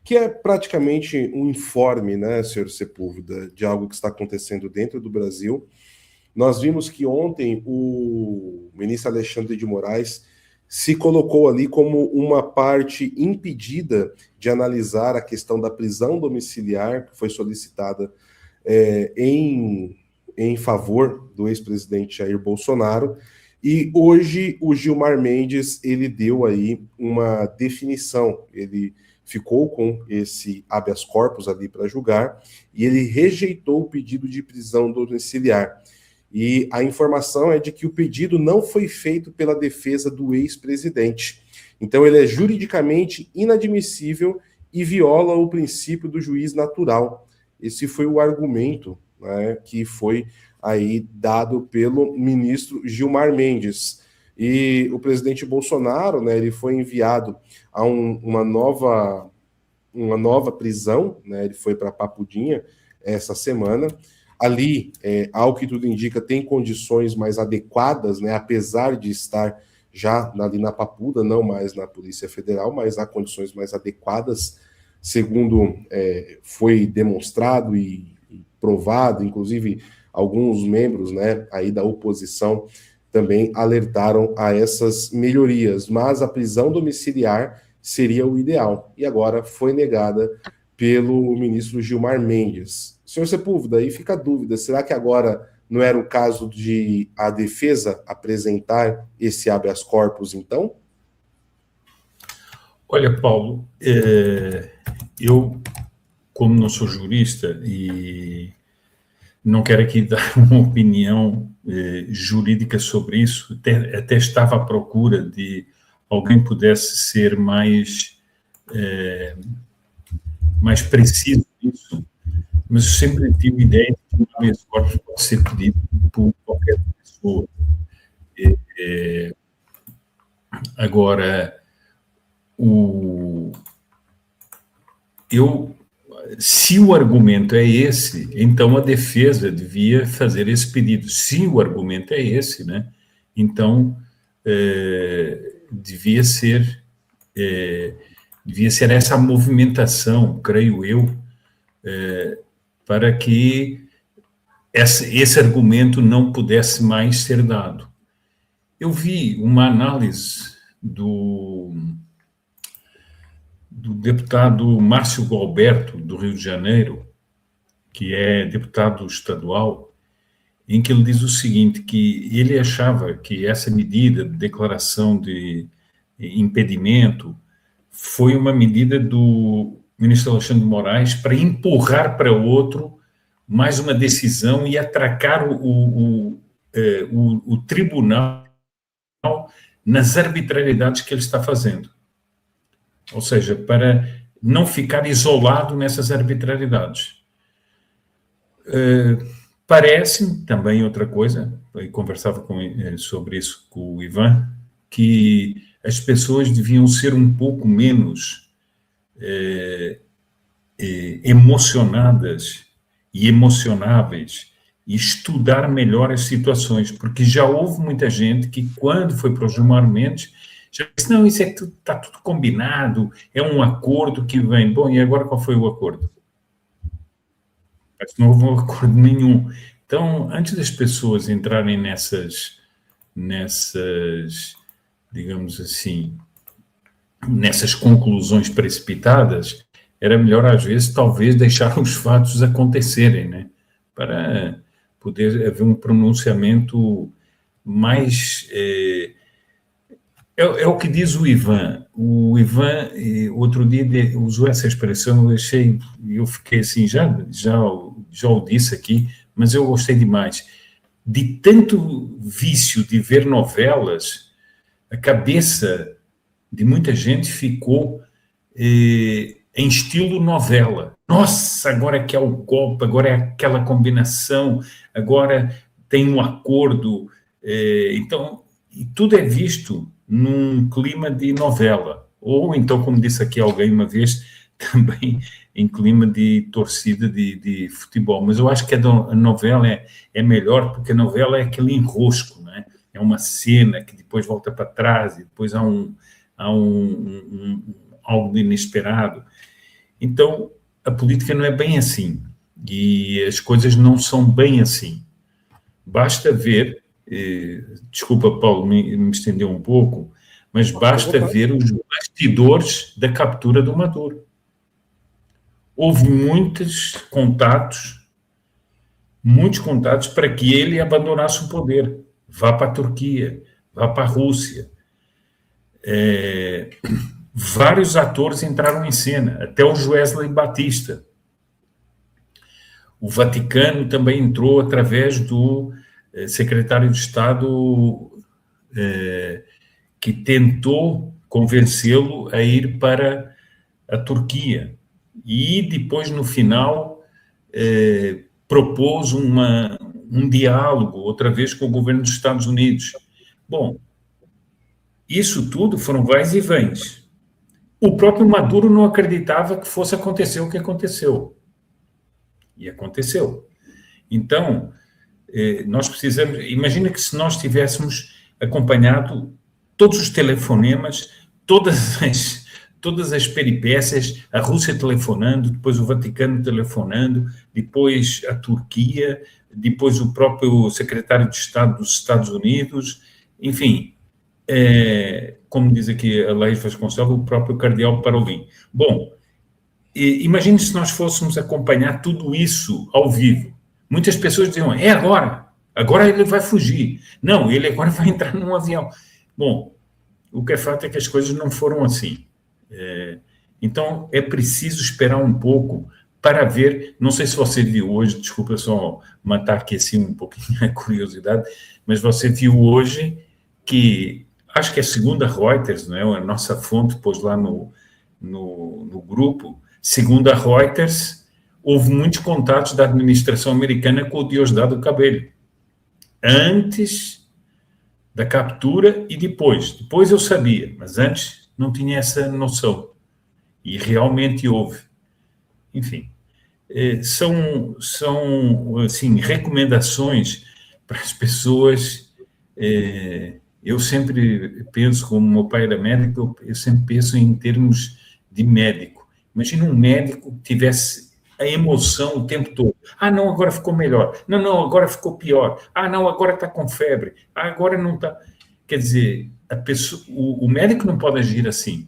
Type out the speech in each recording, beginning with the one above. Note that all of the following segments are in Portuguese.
que é praticamente um informe, né, senhor Sepúlveda, de algo que está acontecendo dentro do Brasil. Nós vimos que ontem o ministro Alexandre de Moraes se colocou ali como uma parte impedida de analisar a questão da prisão domiciliar, que foi solicitada em favor do ex-presidente Jair Bolsonaro. E hoje o Gilmar Mendes, ele deu aí uma definição, ele ficou com esse habeas corpus ali para julgar, e ele rejeitou o pedido de prisão domiciliar. E a informação é de que o pedido não foi feito pela defesa do ex-presidente. Então ele é juridicamente inadmissível e viola o princípio do juiz natural. Esse foi o argumento, né, que foi aí dado pelo ministro Gilmar Mendes. E o presidente Bolsonaro, né, ele foi enviado a uma nova prisão, né, ele foi para Papudinha essa semana. Ali, ao que tudo indica, tem condições mais adequadas, né, apesar de estar já ali na Papuda, não mais na Polícia Federal, mas há condições mais adequadas, segundo foi demonstrado e provado, inclusive alguns membros, né, aí da oposição também alertaram a essas melhorias, mas a prisão domiciliar seria o ideal, e agora foi negada pelo ministro Gilmar Mendes. Senhor Sepúlveda, aí fica a dúvida, será que agora não era o caso de a defesa apresentar esse habeas corpus, então? Olha, Paulo, eu, como não sou jurista e não quero aqui dar uma opinião jurídica sobre isso, até estava à procura de alguém pudesse ser mais preciso nisso, mas eu sempre tive a ideia de que o habeas corpus pode ser pedido por qualquer pessoa. Agora, se o argumento é esse, então a defesa devia fazer esse pedido. Se o argumento é esse, né, então devia ser essa movimentação, creio eu, para que esse argumento não pudesse mais ser dado. Eu vi uma análise do deputado Márcio Gualberto, do Rio de Janeiro, que é deputado estadual, em que ele diz o seguinte, que ele achava que essa medida de declaração de impedimento foi uma medida do ministro Alexandre de Moraes para empurrar para o outro mais uma decisão e atracar o tribunal nas arbitrariedades que ele está fazendo. Ou seja, para não ficar isolado nessas arbitrariedades. Parece-me também outra coisa, eu conversava sobre isso com o Ivan, que as pessoas deviam ser um pouco menos emocionadas e emocionáveis e estudar melhor as situações, porque já houve muita gente que, quando foi para o Gilmar Mendes, já disse, não, isso está tudo combinado, é um acordo que vem. Bom, e agora qual foi o acordo? Mas não houve um acordo nenhum. Então, antes das pessoas entrarem nessas, digamos assim, nessas conclusões precipitadas, era melhor, às vezes, talvez, deixar os fatos acontecerem, né? Para poder haver um pronunciamento mais... É o que diz o Ivan. O Ivan, outro dia, usou essa expressão, eu fiquei assim, já o disse aqui, mas eu gostei demais. De tanto vício de ver novelas, a cabeça de muita gente ficou em estilo novela. Nossa, agora é que é o golpe, agora é aquela combinação, agora tem um acordo. Então, e tudo é visto num clima de novela, ou então, como disse aqui alguém uma vez, também em clima de torcida de futebol. Mas eu acho que a novela é melhor, porque a novela é aquele enrosco, né? É uma cena que depois volta para trás, e depois há algo inesperado. Então, a política não é bem assim. E as coisas não são bem assim. Basta ver, desculpa, Paulo, me estendeu um pouco, mas basta ver os bastidores da captura do Maduro. Houve muitos contatos para que ele abandonasse o poder. Vá para a Turquia, vá para a Rússia. Vários atores entraram em cena, até o Wesley Batista. O Vaticano também entrou através do secretário de Estado que tentou convencê-lo a ir para a Turquia. E depois, no final, propôs um diálogo, outra vez, com o governo dos Estados Unidos. Bom, isso tudo foram vais e vens. O próprio Maduro não acreditava que fosse acontecer o que aconteceu. E aconteceu. Então, nós precisamos... Imagina que se nós tivéssemos acompanhado todos os telefonemas, todas as peripécias, a Rússia telefonando, depois o Vaticano telefonando, depois a Turquia, depois o próprio secretário de Estado dos Estados Unidos, enfim, como diz aqui a Laís Vasconcelos, o próprio cardeal Parolin. Bom, imagine se nós fôssemos acompanhar tudo isso ao vivo. Muitas pessoas diziam, é agora ele vai fugir. Não, ele agora vai entrar num avião. Bom, o que é fato é que as coisas não foram assim. Então, é preciso esperar um pouco para ver, não sei se você viu hoje, desculpa só matar aqui assim um pouquinho a curiosidade, mas você viu hoje que, acho que é segundo a Reuters, não é? A nossa fonte pôs lá no grupo, segundo a Reuters, houve muitos contatos da administração americana com o Diosdado Cabello, antes da captura e depois. Depois eu sabia, mas antes não tinha essa noção. E realmente houve. Enfim, são assim, recomendações para as pessoas. Eu sempre penso, como meu pai era médico, eu sempre penso em termos de médico. Imagina um médico que tivesse a emoção o tempo todo. Ah, não, agora ficou melhor. Não, agora ficou pior. Ah, não, agora está com febre. Ah, agora não está... Quer dizer, o médico não pode agir assim.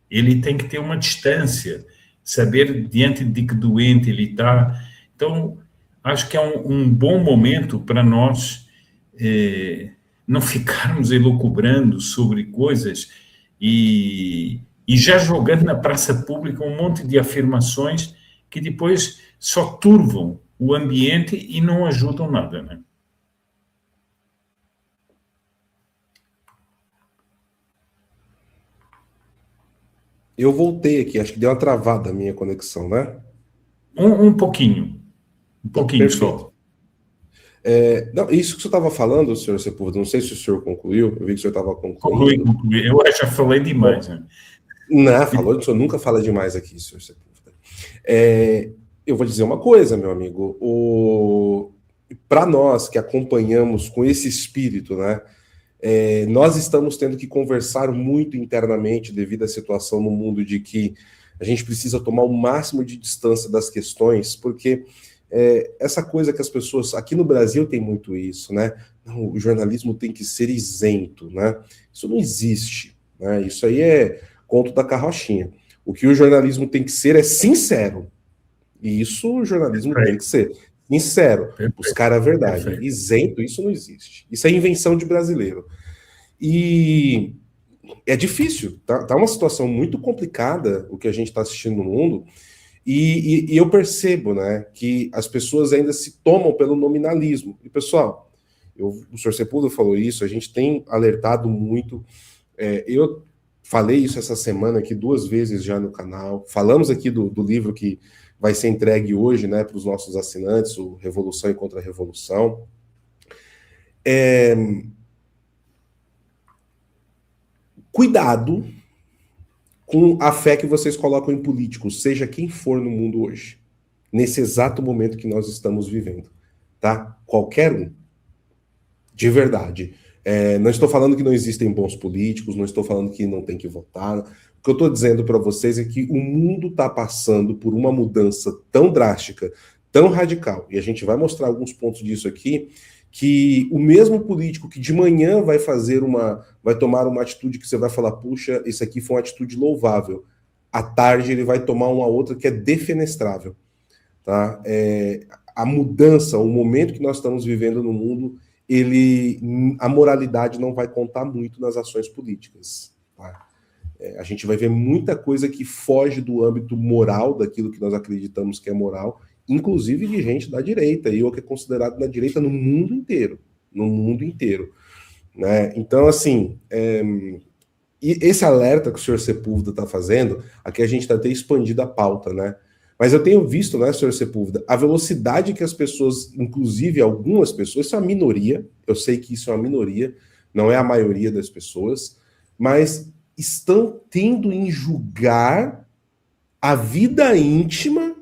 Ele tem que ter uma distância, saber diante de que doente ele está. Então, acho que é um bom momento para nós não ficarmos elucubrando sobre coisas e já jogando na praça pública um monte de afirmações que depois só turvam o ambiente e não ajudam nada, né? Eu voltei aqui, acho que deu uma travada a minha conexão, né? Um pouquinho Perfeito. Só. Não, isso que você estava falando, senhor Sepúlveda, não sei se o senhor concluiu, eu vi que o senhor estava concluindo. Concluí. Eu já falei demais, né? Não, falou, o senhor nunca fala demais aqui, senhor Sepúlveda. Eu vou dizer uma coisa, meu amigo, para nós que acompanhamos com esse espírito, né, nós estamos tendo que conversar muito internamente devido à situação no mundo de que a gente precisa tomar o máximo de distância das questões, porque essa coisa que as pessoas... Aqui no Brasil tem muito isso, né? Não, o jornalismo tem que ser isento, né? Isso não existe, né? Isso aí é conto da carrochinha. O que o jornalismo tem que ser é sincero. E isso o jornalismo tem que ser. Sincero, buscar a verdade. Perfeito. Isento, isso não existe. Isso é invenção de brasileiro. E é difícil, tá uma situação muito complicada o que a gente está assistindo no mundo, e eu percebo, né, que as pessoas ainda se tomam pelo nominalismo. E, pessoal, o senhor Sepúlveda falou isso, a gente tem alertado muito, eu falei isso essa semana aqui 2 vezes já no canal, falamos aqui do livro que vai ser entregue hoje, né, para os nossos assinantes, o Revolução e Contra-Revolução. Cuidado com a fé que vocês colocam em políticos, seja quem for no mundo hoje, nesse exato momento que nós estamos vivendo, tá? Qualquer um, de verdade. Não estou falando que não existem bons políticos, não estou falando que não tem que votar, O que eu estou dizendo para vocês é que o mundo está passando por uma mudança tão drástica, tão radical, e a gente vai mostrar alguns pontos disso aqui, que o mesmo político que de manhã vai tomar uma atitude que você vai falar, puxa, isso aqui foi uma atitude louvável, à tarde ele vai tomar uma outra que é defenestrável. Tá? A mudança, o momento que nós estamos vivendo no mundo, a moralidade não vai contar muito nas ações políticas. Tá? A gente vai ver muita coisa que foge do âmbito moral, daquilo que nós acreditamos que é moral, inclusive de gente da direita, e o que é considerado na direita no mundo inteiro. No mundo inteiro. Né? Então, assim, e esse alerta que o senhor Sepúlveda está fazendo, aqui a gente está até expandindo a pauta, né? Mas eu tenho visto, né, senhor Sepúlveda, a velocidade que as pessoas, inclusive algumas pessoas, isso é uma minoria, eu sei que isso é uma minoria, não é a maioria das pessoas, mas estão tendo em julgar a vida íntima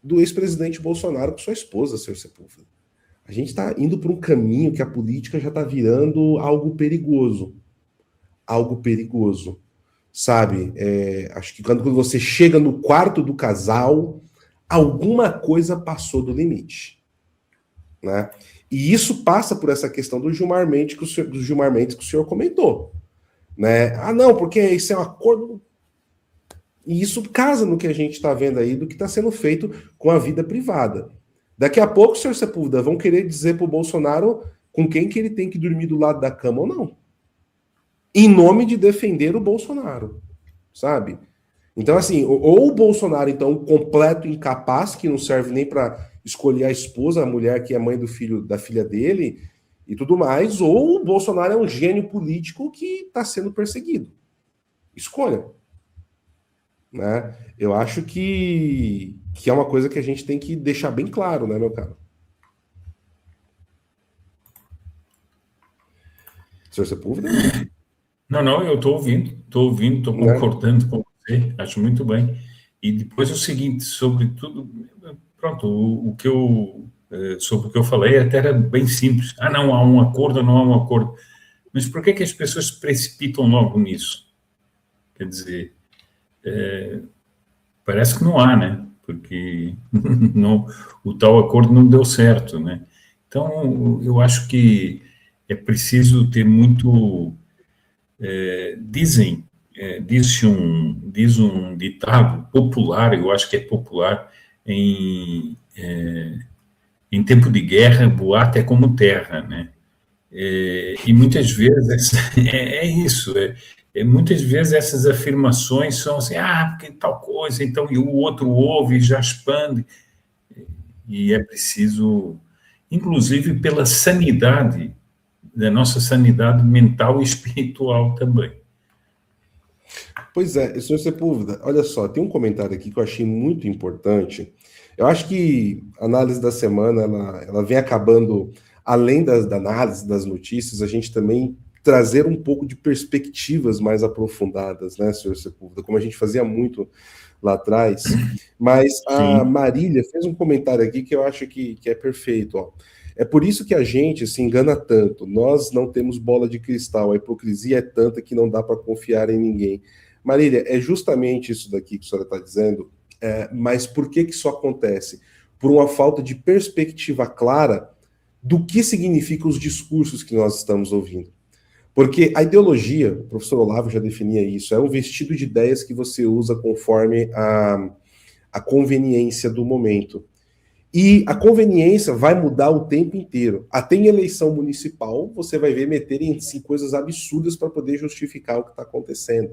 do ex-presidente Bolsonaro com sua esposa, senhor Sepúlveda. A gente está indo para um caminho que a política já está virando algo perigoso. Algo perigoso. Sabe? Acho que quando você chega no quarto do casal, alguma coisa passou do limite. Né? E isso passa por essa questão do Gilmar Mendes que o senhor comentou. Né? Ah, não, porque isso é um acordo. E isso casa no que a gente está vendo aí, do que está sendo feito com a vida privada. Daqui a pouco, senhor Sepúlveda, vão querer dizer para o Bolsonaro com quem que ele tem que dormir do lado da cama ou não. Em nome de defender o Bolsonaro, sabe? Então, assim, ou o Bolsonaro, então, um completo incapaz, que não serve nem para escolher a esposa, a mulher que é mãe da filha dele e tudo mais, ou o Bolsonaro é um gênio político que está sendo perseguido. Escolha. Né? Eu acho que é uma coisa que a gente tem que deixar bem claro, né, meu caro? Senhor Sepúlveda? Não, eu estou ouvindo, estou concordando com você, acho muito bem. E depois o seguinte, sobre tudo, pronto, sobre o que eu falei até era bem simples. Ah, não há um acordo, não há um acordo. Mas por que as pessoas se precipitam logo nisso? Quer dizer, parece que não há, né? Porque não, o tal acordo não deu certo, né? Então, eu acho que é preciso ter muito... diz um ditado popular, eu acho que é popular, em tempo de guerra, boate é como terra, né? E muitas vezes é isso, muitas vezes essas afirmações são assim, porque tal coisa, então, e o outro ouve e já expande, e é preciso, inclusive pela sanidade, da nossa sanidade mental e espiritual também. Pois é, senhor Sepúlveda, olha só, tem um comentário aqui que eu achei muito importante. Eu acho que a análise da semana, ela vem acabando, além da análise das notícias, a gente também trazer um pouco de perspectivas mais aprofundadas, né, senhor Sepúlveda, como a gente fazia muito lá atrás. Mas a Marília fez um comentário aqui que eu acho que é perfeito, ó. É por isso que a gente se engana tanto. Nós não temos bola de cristal. A hipocrisia é tanta que não dá para confiar em ninguém. Marília, é justamente isso daqui que a senhora está dizendo. Mas por que isso acontece? Por uma falta de perspectiva clara do que significam os discursos que nós estamos ouvindo. Porque a ideologia, o professor Olavo já definia isso, é um vestido de ideias que você usa conforme a conveniência do momento. E a conveniência vai mudar o tempo inteiro. Até em eleição municipal, você vai ver meterem coisas absurdas para poder justificar o que está acontecendo.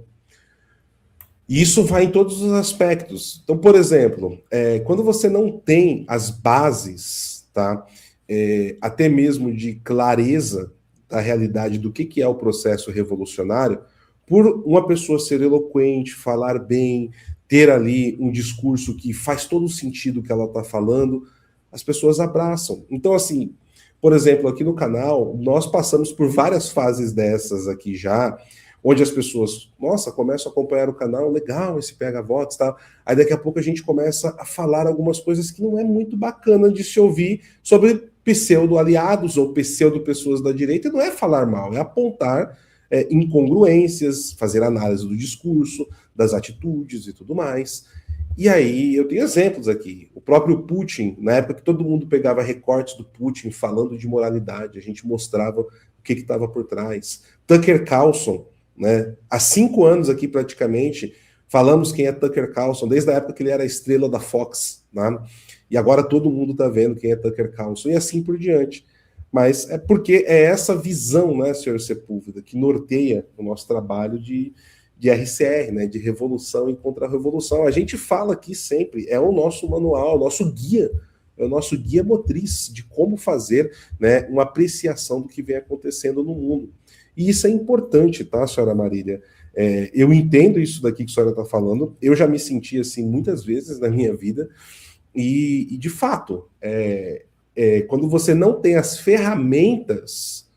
E isso vai em todos os aspectos. Então, por exemplo, quando você não tem as bases, tá, até mesmo de clareza da realidade do que é o processo revolucionário, por uma pessoa ser eloquente, falar bem, ter ali um discurso que faz todo o sentido que ela está falando, as pessoas abraçam. Então, assim, por exemplo, aqui no canal, nós passamos por várias fases dessas aqui já, onde as pessoas, nossa, começam a acompanhar o canal, legal, esse pega votos e tal. Aí daqui a pouco a gente começa a falar algumas coisas que não é muito bacana de se ouvir sobre pseudo-aliados ou pseudo-pessoas da direita, e não é falar mal, é apontar incongruências, fazer análise do discurso, das atitudes e tudo mais. E aí eu tenho exemplos aqui. O próprio Putin, na época que todo mundo pegava recortes do Putin falando de moralidade, a gente mostrava o que estava por trás. Tucker Carlson, né? Há 5 anos aqui praticamente, falamos quem é Tucker Carlson, desde a época que ele era a estrela da Fox, né? E agora todo mundo está vendo quem é Tucker Carlson, e assim por diante. Mas é porque é essa visão, né, senhor Sepúlveda, que norteia o nosso trabalho de RCR, né, de revolução e contra-revolução. A gente fala aqui sempre, é o nosso manual, o nosso guia, é o nosso guia motriz de como fazer, né, uma apreciação do que vem acontecendo no mundo. E isso é importante, tá, senhora Marília? Eu entendo isso daqui que a senhora está falando, eu já me senti assim muitas vezes na minha vida, e de fato, quando você não tem as ferramentas,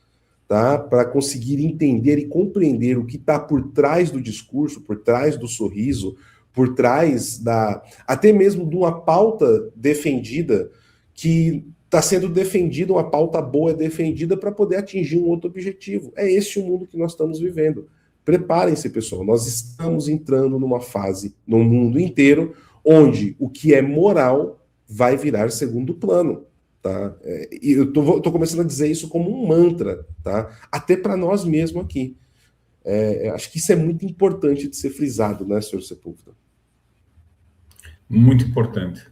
tá, para conseguir entender e compreender o que está por trás do discurso, por trás do sorriso, por trás até mesmo de uma pauta defendida, que está sendo defendida, uma pauta boa é defendida para poder atingir um outro objetivo. É esse o mundo que nós estamos vivendo. Preparem-se, pessoal, nós estamos entrando numa fase, no mundo inteiro, onde o que é moral vai virar segundo plano. Tá? E eu tô começando a dizer isso como um mantra, tá? Até para nós mesmos aqui. Acho que isso é muito importante de ser frisado, né, senhor Sepúlveda? Muito importante.